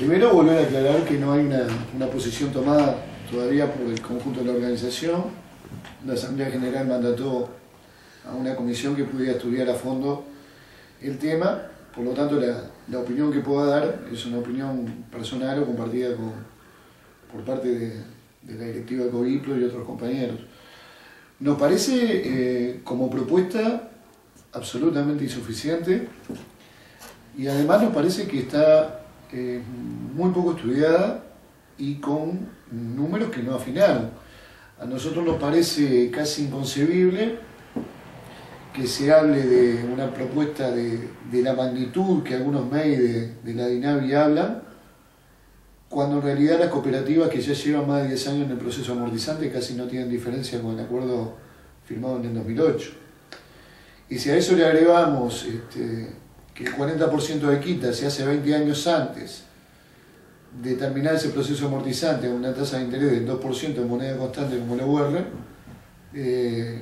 Primero, volver a aclarar que no hay una posición tomada todavía por el conjunto de la organización. La Asamblea General mandató a una comisión que pudiera estudiar a fondo el tema, por lo tanto la opinión que pueda dar es una opinión personal o compartida por parte de la directiva de Coviplo y otros compañeros. Nos parece como propuesta absolutamente insuficiente y además nos parece que está muy poco estudiada y con números que no afinaron. A nosotros nos parece casi inconcebible que se hable de una propuesta de la magnitud que algunos medios de la DINAVI hablan, cuando en realidad las cooperativas que ya llevan más de 10 años en el proceso amortizante casi no tienen diferencia con el acuerdo firmado en el 2008. Y si a eso le agregamos que el 40% de quita se hace 20 años antes de terminar ese proceso amortizante con una tasa de interés del 2% en moneda constante como la UR,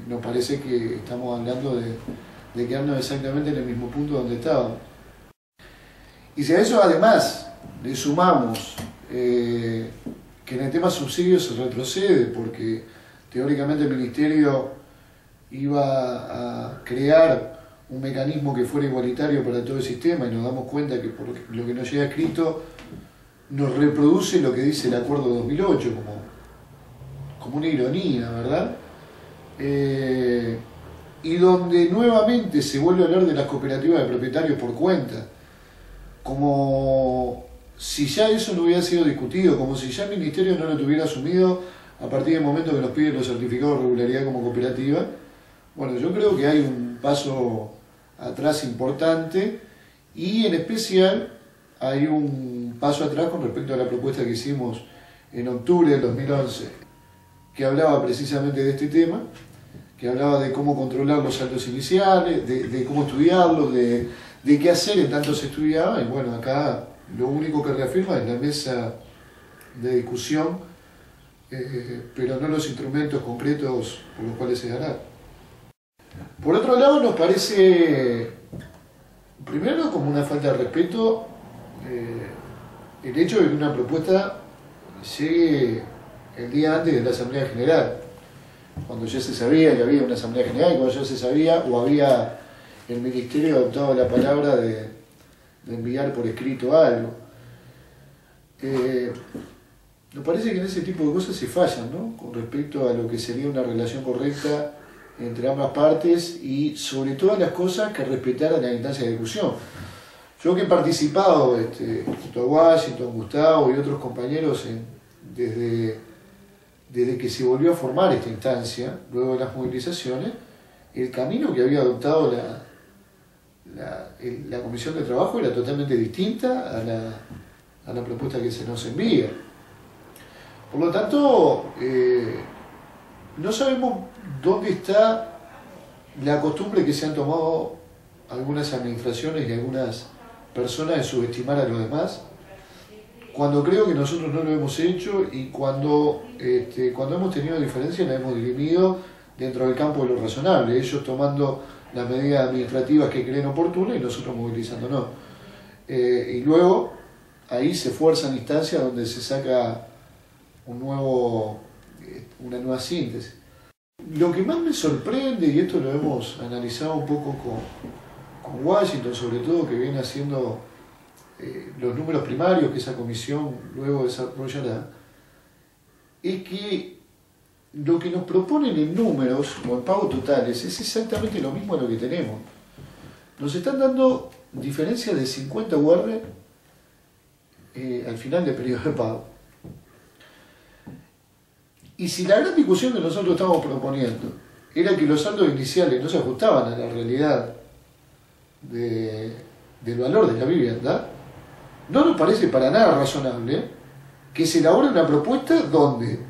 nos parece que estamos hablando de quedarnos exactamente en el mismo punto donde estábamos. Y si a eso además le sumamos que en el tema subsidios se retrocede porque teóricamente el Ministerio iba a crear un mecanismo que fuera igualitario para todo el sistema y nos damos cuenta que por lo que nos llega escrito nos reproduce lo que dice el acuerdo de 2008 como una ironía, ¿verdad? Y donde nuevamente se vuelve a hablar de las cooperativas de propietarios por cuenta, como si ya eso no hubiera sido discutido, como si ya el Ministerio no lo tuviera asumido a partir del momento que nos piden los certificados de regularidad como cooperativa. Bueno, yo creo que hay un paso atrás importante y en especial hay un paso atrás con respecto a la propuesta que hicimos en octubre del 2011, que hablaba precisamente de este tema, que hablaba de cómo controlar los saldos iniciales, de cómo estudiarlos, de qué hacer en tanto se estudiaba, y bueno, acá lo único que reafirma es la mesa de discusión, pero no los instrumentos concretos por los cuales se hará. Por otro lado, nos parece, primero, como una falta de respeto, el hecho de que una propuesta llegue el día antes de la Asamblea General, cuando ya se sabía que había una Asamblea General, cuando ya se sabía o había el Ministerio adoptado la palabra de enviar por escrito algo. Nos parece que en ese tipo de cosas se fallan, ¿no? Con respecto a lo que sería una relación correcta entre ambas partes y sobre todas las cosas que respetaran la instancia de discusión. Yo que he participado junto a Washington, Gustavo y otros compañeros desde que se volvió a formar esta instancia, luego de las movilizaciones, el camino que había adoptado la Comisión de Trabajo era totalmente distinta a la propuesta que se nos envía. Por lo tanto, no sabemos dónde está la costumbre que se han tomado algunas administraciones y algunas personas de subestimar a los demás, cuando creo que nosotros no lo hemos hecho y cuando hemos tenido diferencias las hemos dirimido dentro del campo de lo razonable, ellos tomando las medidas administrativas que creen oportunas y nosotros movilizándonos. Y luego ahí se fuerzan instancias donde se saca una nueva síntesis. Lo que más me sorprende, y esto lo hemos analizado un poco con Washington, sobre todo que viene haciendo los números primarios que esa comisión luego desarrollará, es que lo que nos proponen en números o en pagos totales es exactamente lo mismo a lo que tenemos. Nos están dando diferencias de 50 UR al final del periodo de pago. Y si la gran discusión que nosotros estamos proponiendo era que los saldos iniciales no se ajustaban a la realidad del valor de la vivienda, no nos parece para nada razonable que se elabore una propuesta donde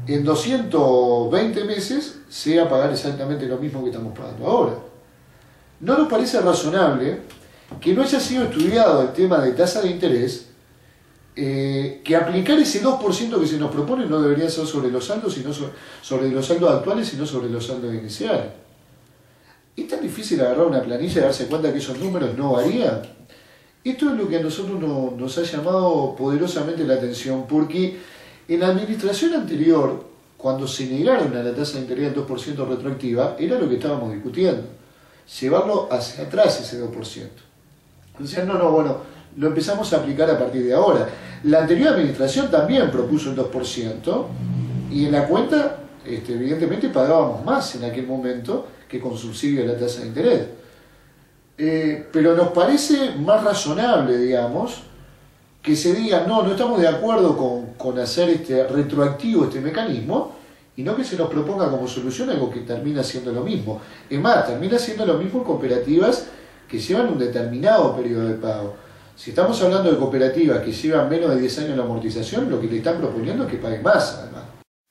en 220 meses sea pagar exactamente lo mismo que estamos pagando ahora. No nos parece razonable que no haya sido estudiado el tema de tasa de interés, que aplicar ese 2% que se nos propone no debería ser sobre los saldos, sino sobre los saldos actuales, sino sobre los saldos iniciales. Es tan difícil agarrar una planilla y darse cuenta que esos números no varían. Esto es lo que a nosotros nos ha llamado poderosamente la atención, porque en la administración anterior, cuando se negaron a la tasa de interés del 2% retroactiva, era lo que estábamos discutiendo, llevarlo hacia atrás ese 2%. Decían, bueno, lo empezamos a aplicar a partir de ahora. La anterior administración también propuso el 2%, y en la cuenta, evidentemente, pagábamos más en aquel momento que con subsidio de la tasa de interés. Pero nos parece más razonable, digamos, que se diga, no estamos de acuerdo con hacer retroactivo este mecanismo, y no que se nos proponga como solución algo que termina siendo lo mismo. Es más, termina siendo lo mismo en cooperativas que llevan un determinado periodo de pago. Si estamos hablando de cooperativas que llevan menos de 10 años la amortización, lo que le están proponiendo es que paguen más, además.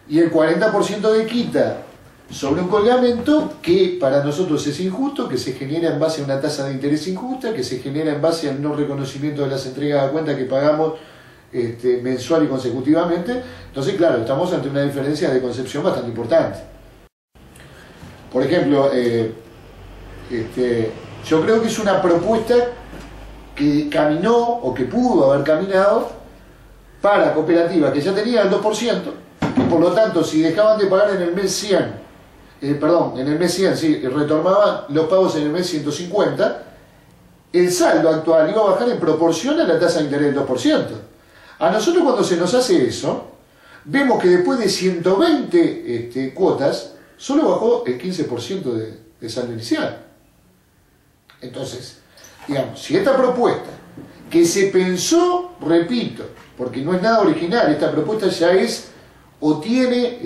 Y el 40% de quita sobre un colgamento que para nosotros es injusto, que se genera en base a una tasa de interés injusta, que se genera en base al no reconocimiento de las entregas a cuenta que pagamos mensual y consecutivamente. Entonces, claro, estamos ante una diferencia de concepción bastante importante. Por ejemplo, yo creo que es una propuesta que caminó o que pudo haber caminado para cooperativas que ya tenían el 2%, que por lo tanto, si dejaban de pagar en el mes 100, en el mes 100, sí, retomaban los pagos en el mes 150, el saldo actual iba a bajar en proporción a la tasa de interés del 2%. A nosotros, cuando se nos hace eso, vemos que después de 120 cuotas, solo bajó el 15% de saldo inicial. Entonces, digamos, si esta propuesta, que se pensó, repito, porque no es nada original, esta propuesta ya es o tiene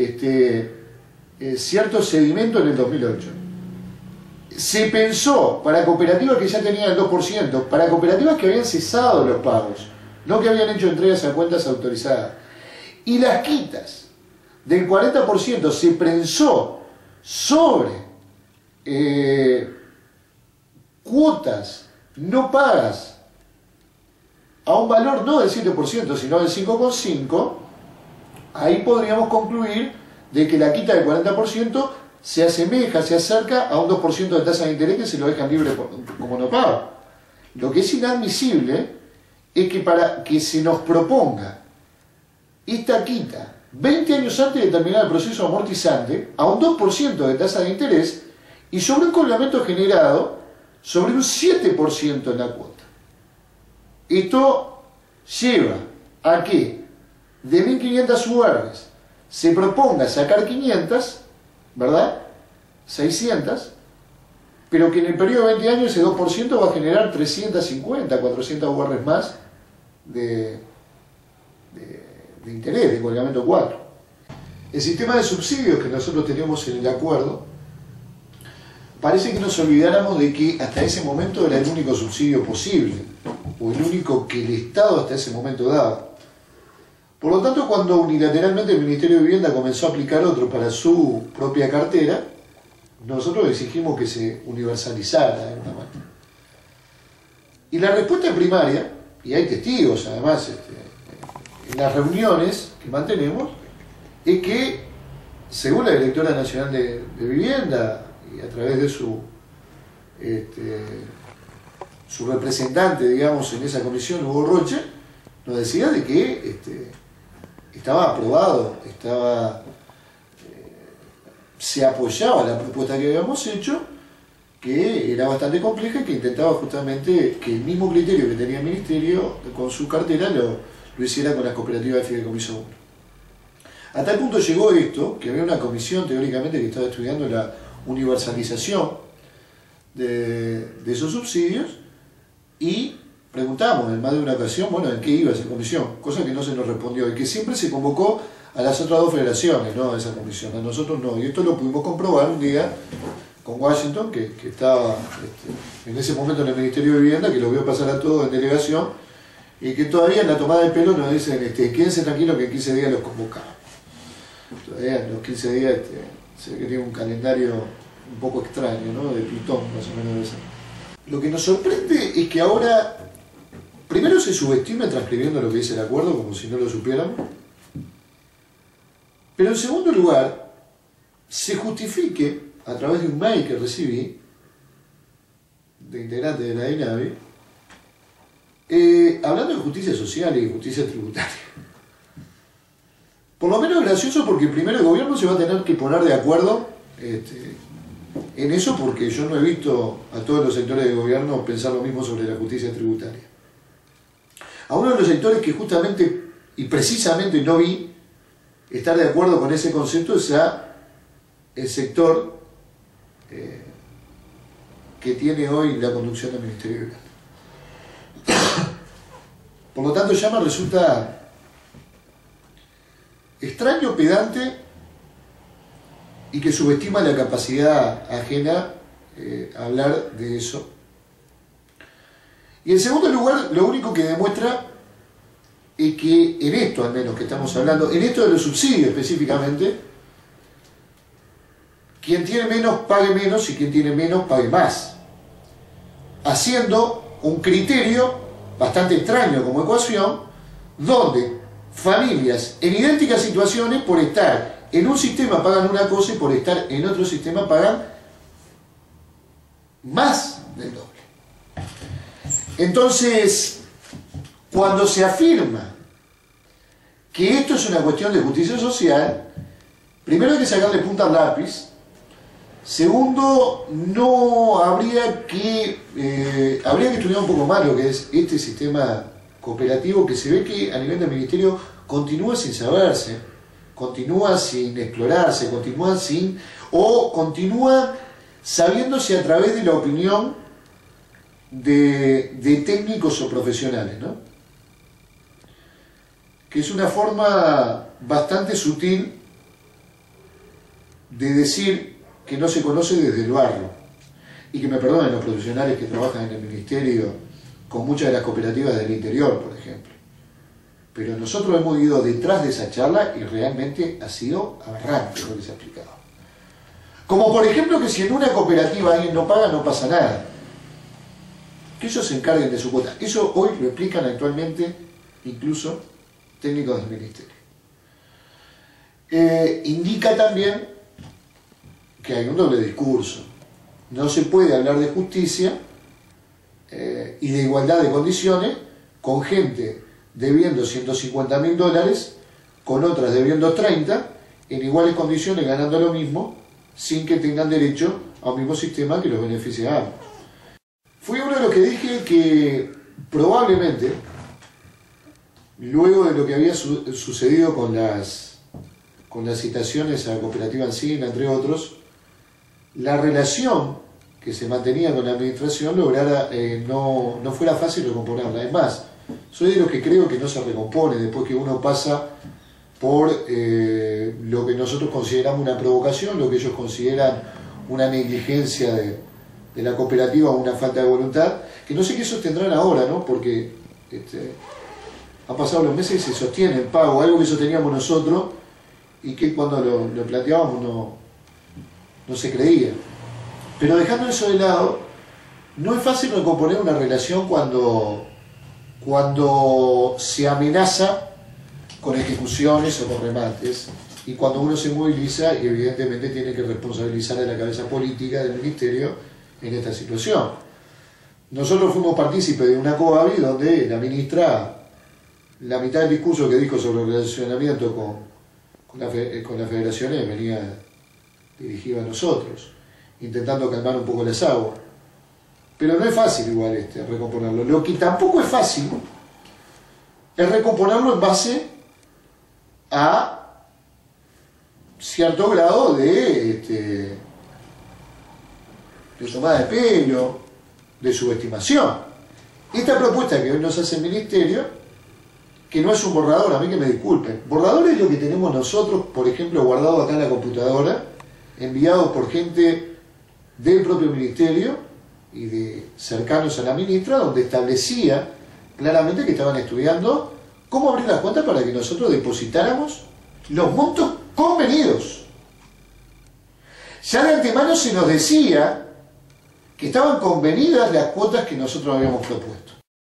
cierto sedimento en el 2008. Se pensó para cooperativas que ya tenían el 2%, para cooperativas que habían cesado los pagos, no que habían hecho entregas a cuentas autorizadas. Y las quitas del 40% se pensó sobre cuotas no pagas a un valor no del 7%, sino del 5,5%, ahí podríamos concluir de que la quita del 40% se asemeja, se acerca a un 2% de tasa de interés que se lo dejan libre como no pago. Lo que es inadmisible es que para que se nos proponga esta quita 20 años antes de terminar el proceso amortizante a un 2% de tasa de interés y sobre un colgamento generado sobre un 7% en la cuota. Esto lleva a que de 1.500 URs se proponga sacar 500, ¿verdad? 600, pero que en el periodo de 20 años ese 2% va a generar 350, 400 URs más de interés, de colgamento 4. El sistema de subsidios que nosotros teníamos en el acuerdo, parece que nos olvidáramos de que hasta ese momento era el único subsidio posible, o el único que el Estado hasta ese momento daba. Por lo tanto, cuando unilateralmente el Ministerio de Vivienda comenzó a aplicar otro para su propia cartera, nosotros exigimos que se universalizara de alguna manera. Y la respuesta primaria, y hay testigos además en las reuniones que mantenemos, es que, según la Directora Nacional de Vivienda, y a través de su representante, digamos, en esa comisión, Hugo Roche, nos decía de que estaba aprobado, se apoyaba la propuesta que habíamos hecho, que era bastante compleja y que intentaba justamente que el mismo criterio que tenía el Ministerio con su cartera lo hiciera con las cooperativas de fideicomiso 1. A tal punto llegó esto, que había una comisión teóricamente que estaba estudiando la universalización de esos subsidios, y preguntamos en más de una ocasión, bueno, ¿en qué iba esa comisión? Cosa que no se nos respondió, y que siempre se convocó a las otras dos federaciones, ¿no?, a esa comisión, a nosotros no. Y esto lo pudimos comprobar un día con Washington, que estaba en ese momento en el Ministerio de Vivienda, que lo vio pasar a todos en delegación, y que todavía en la tomada de pelo nos dicen, quédense tranquilos que en 15 días los convocamos. Todavía en los 15 días se ve que tiene un calendario un poco extraño, ¿no?, de Plutón, más o menos. Lo que nos sorprende es que ahora, primero se subestima transcribiendo lo que dice el acuerdo, como si no lo supiéramos, pero en segundo lugar, se justifique a través de un mail que recibí de integrante de la INAVI, Hablando de justicia social y justicia tributaria, por lo menos es gracioso porque primero el gobierno se va a tener que poner de acuerdo en eso, porque yo no he visto a todos los sectores del gobierno pensar lo mismo sobre la justicia tributaria. A uno de los sectores que justamente y precisamente no vi estar de acuerdo con ese concepto es el sector que tiene hoy la conducción del Ministerio de Vivienda. Por lo tanto, ya me resulta extraño, pedante y que subestima la capacidad ajena a hablar de eso. Y en segundo lugar, lo único que demuestra es que en esto, al menos que estamos hablando, en esto de los subsidios específicamente, quien tiene menos pague menos y quien tiene menos pague más, haciendo un criterio bastante extraño como ecuación, donde familias en idénticas situaciones por estar en un sistema pagan una cosa y por estar en otro sistema pagan más del doble. Entonces, cuando se afirma que esto es una cuestión de justicia social, primero hay que sacarle punta al lápiz. Segundo, no habría que estudiar un poco más lo que es este sistema cooperativo, que se ve que a nivel del ministerio continúa sin saberse, continúa sin explorarse, continúa sabiéndose a través de la opinión de técnicos o profesionales, ¿no? Que es una forma bastante sutil de decir que no se conoce desde el barrio, y que me perdonen los profesionales que trabajan en el ministerio con muchas de las cooperativas del interior, por ejemplo, pero nosotros hemos ido detrás de esa charla y realmente ha sido aberrante lo que se ha explicado. Como por ejemplo que si en una cooperativa alguien no paga, no pasa nada, que ellos se encarguen de su cuota. Eso hoy lo explican actualmente incluso técnicos del ministerio. Indica también que hay un doble discurso. No se puede hablar de justicia y de igualdad de condiciones con gente debiendo $150.000, con otras debiendo 30, en iguales condiciones ganando lo mismo, sin que tengan derecho a un mismo sistema que los beneficie a ambos. Fui uno de los que dije que probablemente, luego de lo que había sucedido con las citaciones a la cooperativa Encina, entre otros, la relación que se mantenía con la administración no fuera fácil recomponerla. Es más, soy de los que creo que no se recompone después que uno pasa por lo que nosotros consideramos una provocación, lo que ellos consideran una negligencia de la cooperativa o una falta de voluntad, que no sé qué sostendrán ahora, ¿no? Porque han pasado los meses y se sostiene el pago, algo que sosteníamos nosotros y que cuando lo planteábamos no se creía. Pero dejando eso de lado, no es fácil recomponer una relación cuando se amenaza con ejecuciones o con remates, y cuando uno se moviliza y evidentemente tiene que responsabilizar a la cabeza política del ministerio en esta situación. Nosotros fuimos partícipes de una COABI donde la ministra, la mitad del discurso que dijo sobre el relacionamiento con las federaciones venía dirigido a nosotros, intentando calmar un poco las aguas. Pero no es fácil igual recomponerlo. Lo que tampoco es fácil es recomponerlo en base a cierto grado de tomada de pelo, de subestimación. Esta propuesta que hoy nos hace el ministerio, que no es un borrador, a mí que me disculpen, borrador es lo que tenemos nosotros, por ejemplo, guardado acá en la computadora, enviado por gente del propio ministerio y de cercanos a la ministra, donde establecía claramente que estaban estudiando cómo abrir las cuentas para que nosotros depositáramos los montos convenidos. Ya de antemano se nos decía que estaban convenidas las cuotas que nosotros habíamos propuesto.